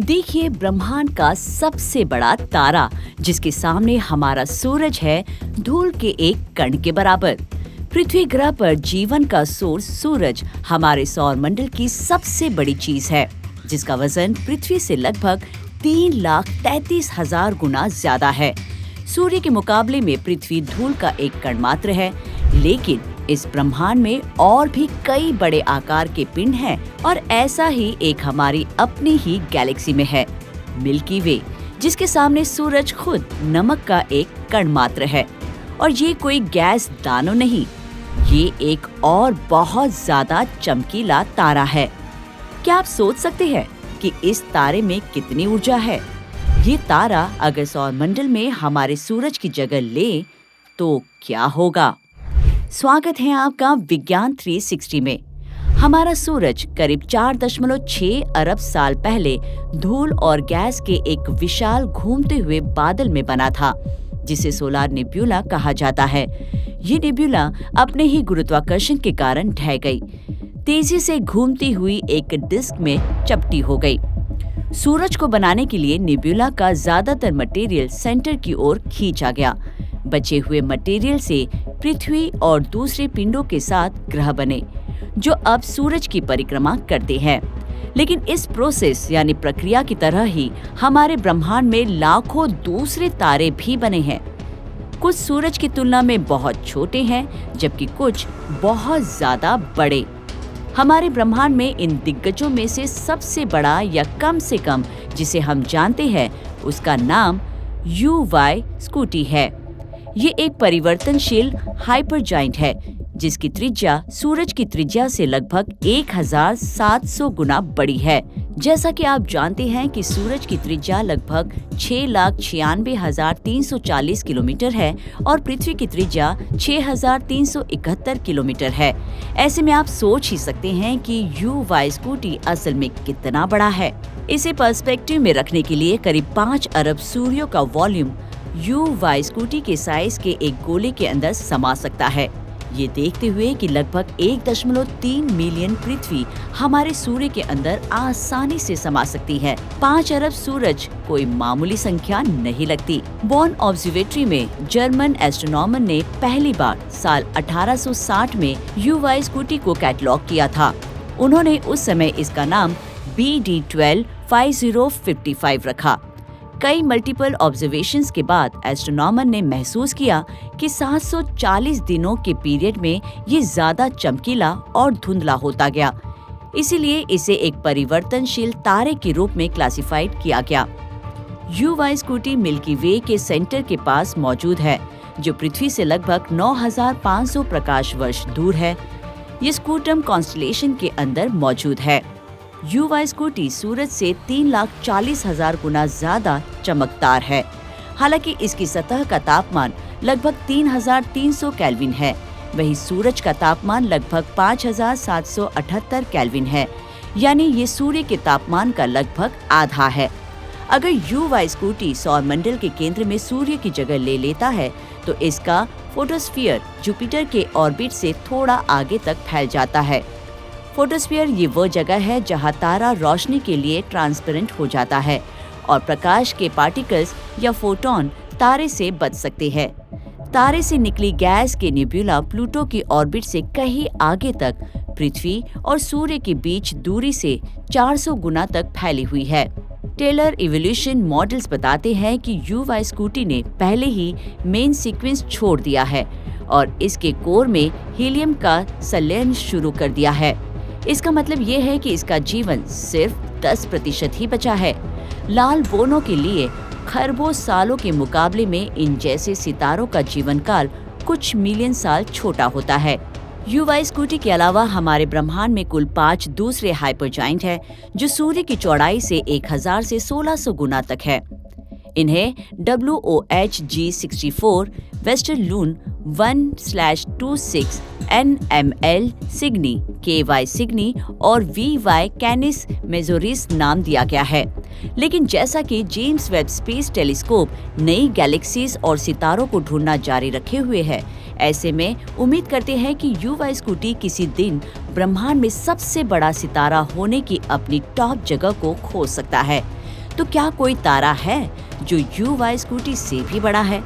देखिए, ब्रह्मांड का सबसे बड़ा तारा जिसके सामने हमारा सूरज है, धूल के एक कण के बराबर। पृथ्वी ग्रह पर जीवन का सोर्स सूरज हमारे सौर मंडल की सबसे बड़ी चीज है, जिसका वजन पृथ्वी से लगभग 3,33,000 गुना ज्यादा है। सूर्य के मुकाबले में पृथ्वी धूल का एक कण मात्र है, लेकिन इस ब्रह्मांड में और भी कई बड़े आकार के पिंड हैं और ऐसा ही एक हमारी अपनी ही गैलेक्सी में है, मिल्की वे, जिसके सामने सूरज खुद नमक का एक कण मात्र है। और ये कोई गैस दानव नहीं, ये एक और बहुत ज्यादा चमकीला तारा है। क्या आप सोच सकते हैं कि इस तारे में कितनी ऊर्जा है? ये तारा अगर सौर मंडल में हमारे सूरज की जगह ले तो क्या होगा? स्वागत है आपका विज्ञान 360 में। हमारा सूरज करीब 4.6 अरब साल पहले धूल और गैस के एक विशाल घूमते हुए बादल में बना था, जिसे सोलार नेब्यूला कहा जाता है। ये नेब्यूला अपने ही गुरुत्वाकर्षण के कारण ढह गई, तेजी से घूमती हुई एक डिस्क में चपटी हो गई। सूरज को बनाने के लिए नेब्यूला का ज्यादातर मटेरियल सेंटर की ओर खींचा गया। बचे हुए मटेरियल से पृथ्वी और दूसरे पिंडों के साथ ग्रह बने, जो अब सूरज की परिक्रमा करते हैं। लेकिन इस प्रोसेस यानी प्रक्रिया की तरह ही हमारे ब्रह्मांड में लाखों दूसरे तारे भी बने हैं। कुछ सूरज की तुलना में बहुत छोटे हैं, जबकि कुछ बहुत ज्यादा बड़े। हमारे ब्रह्मांड में इन दिग्गजों में से सबसे बड़ा या कम से कम जिसे हम जानते हैं, उसका नाम UY स्कूटी है। ये एक परिवर्तनशील हाइपरजाइंट है, जिसकी त्रिज्या सूरज की त्रिज्या से लगभग 1,700 गुना बड़ी है। जैसा कि आप जानते हैं कि सूरज की त्रिज्या लगभग 6,96,340 किलोमीटर है और पृथ्वी की त्रिज्या 6,371 किलोमीटर है। ऐसे में आप सोच ही सकते हैं कि UY स्कूटी असल में कितना बड़ा है। इसे पर्सपेक्टिव में रखने के लिए करीब 5 अरब सूर्यों का वॉल्यूम UY स्कूटी के साइज के एक गोले के अंदर समा सकता है। ये देखते हुए कि लगभग 1.3 मिलियन पृथ्वी हमारे सूर्य के अंदर आसानी से समा सकती है। 5 अरब सूरज कोई मामूली संख्या नहीं लगती। बॉर्न ऑब्जर्वेटरी में जर्मन एस्ट्रोनॉमर ने पहली बार साल 1860 में UY स्कूटी को कैटलॉग किया था। उन्होंने उस समय इसका नाम BD12 5055 रखा। कई मल्टीपल ऑब्जर्वेशंस के बाद एस्ट्रोनॉमर ने महसूस किया कि 740 दिनों के पीरियड में ये ज्यादा चमकीला और धुंधला होता गया। इसीलिए इसे एक परिवर्तनशील तारे के रूप में क्लासिफाइड किया गया। UY स्कूटी मिल्की वे के सेंटर के पास मौजूद है, जो पृथ्वी से लगभग 9,500 प्रकाश वर्ष दूर है। ये स्कूटम कॉन्स्टलेशन के अंदर मौजूद है। UY स्कूटी सूरज से 3,40,000 गुना ज्यादा चमकदार है। हालांकि इसकी सतह का तापमान लगभग 3,300 केल्विन है, वही सूरज का तापमान लगभग 5,778 केल्विन है, यानी ये सूर्य के तापमान का लगभग आधा है। अगर UY स्कूटी सौर मंडल के केंद्र में सूर्य की जगह ले लेता है, तो इसका फोटोस्फीयर जुपिटर के ऑर्बिट से थोड़ा आगे तक फैल जाता है। फोटोस्फीयर ये वो जगह है जहां तारा रोशनी के लिए ट्रांसपेरेंट हो जाता है और प्रकाश के पार्टिकल्स या फोटोन तारे से बच सकते हैं। तारे से निकली गैस के नेब्यूला प्लूटो की ऑर्बिट से कहीं आगे तक पृथ्वी और सूर्य के बीच दूरी से 400 गुना तक फैली हुई है। टेलर इवोल्यूशन मॉडल्स बताते हैं कि UY स्कूटी ने पहले ही मेन सीक्वेंस छोड़ दिया है और इसके कोर में हीलियम का संलयन शुरू कर दिया है। इसका मतलब ये है कि इसका जीवन सिर्फ 10% ही बचा है। लाल बोनों के लिए खरबों सालों के मुकाबले में इन जैसे सितारों का जीवन काल कुछ मिलियन साल छोटा होता है। UY स्कूटी के अलावा हमारे ब्रह्मांड में कुल 5 दूसरे हाइपरजाइंट हैं, जो सूर्य की चौड़ाई से 1,000 से 1,600 गुना तक है। इन्हें WOHG64, वेस्टर्न लून 1/26, NML सिग्नी, KY सिग्नी और VY कैनिस मेजोरिस नाम दिया गया है। लेकिन जैसा कि जेम्स वेब स्पेस टेलीस्कोप नई गैलेक्सीज और सितारों को ढूंढना जारी रखे हुए है, ऐसे में उम्मीद करते हैं कि UY स्कूटी किसी दिन ब्रह्मांड में सबसे बड़ा सितारा होने की अपनी टॉप जगह को खो सकता है। तो क्या कोई तारा है जो UY स्कूटी से भी बड़ा है?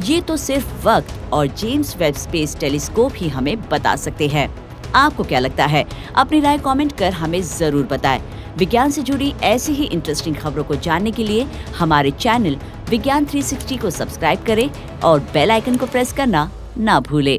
ये तो सिर्फ वक्त और जेम्स वेब स्पेस टेलीस्कोप ही हमें बता सकते हैं। आपको क्या लगता है? अपनी राय कमेंट कर हमें जरूर बताएं। विज्ञान से जुड़ी ऐसी ही इंटरेस्टिंग खबरों को जानने के लिए हमारे चैनल विज्ञान 360 को सब्सक्राइब करें और बेल आइकन को प्रेस करना ना भूलें।